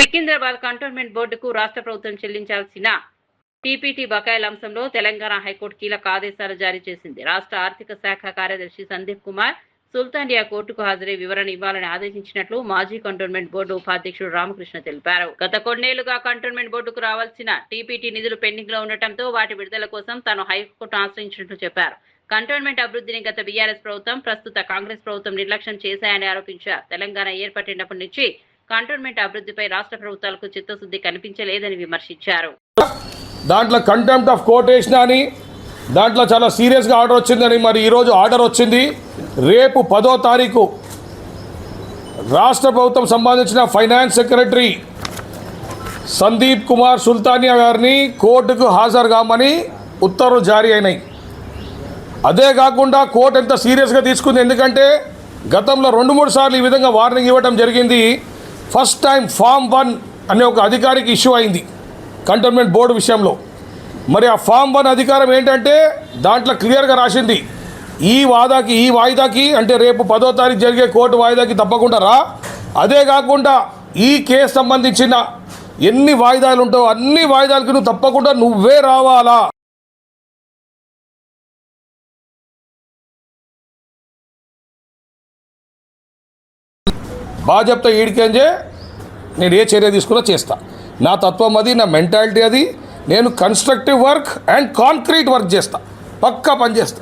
Secunderabad cantonment బోర్డుకు రాష్ట్ర ప్రభుత్వం చెల్లించాల్సిన టీపీటీ బకాయిల అంశంలో తెలంగాణ హైకోర్టు కీలక ఆదేశాలు జారీ చేసింది. రాష్ట్ర ఆర్థిక శాఖ కార్యదర్శి సందీప్ కుమార్ సుల్తానియా కోర్టుకు హాజరై వివరణ ఇవ్వాలని ఆదేశించినట్లు మాజీ కంటోన్మెంట్ బోర్డు ఉపాధ్యక్షుడు రామకృష్ణ తెలిపారు. గత కొన్నేళ్లుగా కంటోన్మెంట్ బోర్డుకు రావాల్సిన టీపీటీ నిధులు పెండింగ్ లో ఉండటంతో వాటి విడుదల కోసం తాను హైకోర్టును ఆశ్రయించినట్లు చెప్పారు. కంటోన్మెంట్ అభివృద్ధిని గత బీఆర్ఎస్ ప్రభుత్వం, ప్రస్తుత కాంగ్రెస్ ప్రభుత్వం నిర్లక్ష్యం చేశాయని ఆరోపించారు. తెలంగాణ ఏర్పడినప్పటి నుంచి కంటోన్మెంట్ అభివృద్ధిపై రాష్ట్ర ప్రభుత్వాలకు చిత్తశుద్ధి కనిపించలేదని విమర్శించారు. దాంట్లో కంటెంప్ట్ ఆఫ్ కోర్ట్ వేసినా అని దాంట్లో చాలా సీరియస్గా ఆర్డర్ వచ్చిందని, మరి ఈరోజు ఆర్డర్ వచ్చింది. రేపు 10వ తారీఖు రాష్ట్ర ప్రభుత్వం సంబంధించిన ఫైనాన్స్ సెక్రటరీ సందీప్ కుమార్ సుల్తానియా గారిని కోర్టుకు హాజరు కామని ఉత్తర్వులు జారీ అయినాయి. అదే కాకుండా కోర్టు ఎంత సీరియస్గా తీసుకుంది, ఎందుకంటే గతంలో 2-3 సార్లు ఈ విధంగా వార్నింగ్ ఇవ్వడం జరిగింది. ఫస్ట్ టైం ఫామ్ 1 అనే ఒక అధికారికి ఇష్యూ అయింది కంటోన్మెంట్ బోర్డు విషయంలో. మరి ఆ ఫామ్ 1 అధికారం ఏంటంటే దాంట్లో క్లియర్గా రాసింది, ఈ వాయిదాకి అంటే రేపు 10వ తారీఖు జరిగే కోర్టు వాయిదాకి తప్పకుండా రా. అదే కాకుండా ఈ కేసు సంబంధించిన ఎన్ని వాయిదాలు ఉంటాయో అన్ని వాయిదాలకి నువ్వు తప్పకుండా నువ్వే రావాలా. బాగా చెప్తా, ఈడికేంజే నేను ఏ చర్య తీసుకున్నా చేస్తా. నా తత్వం అది, నా మెంటాలిటీ అది. నేను constructive work and concrete work చేస్తా, పక్కా పని చేస్తా.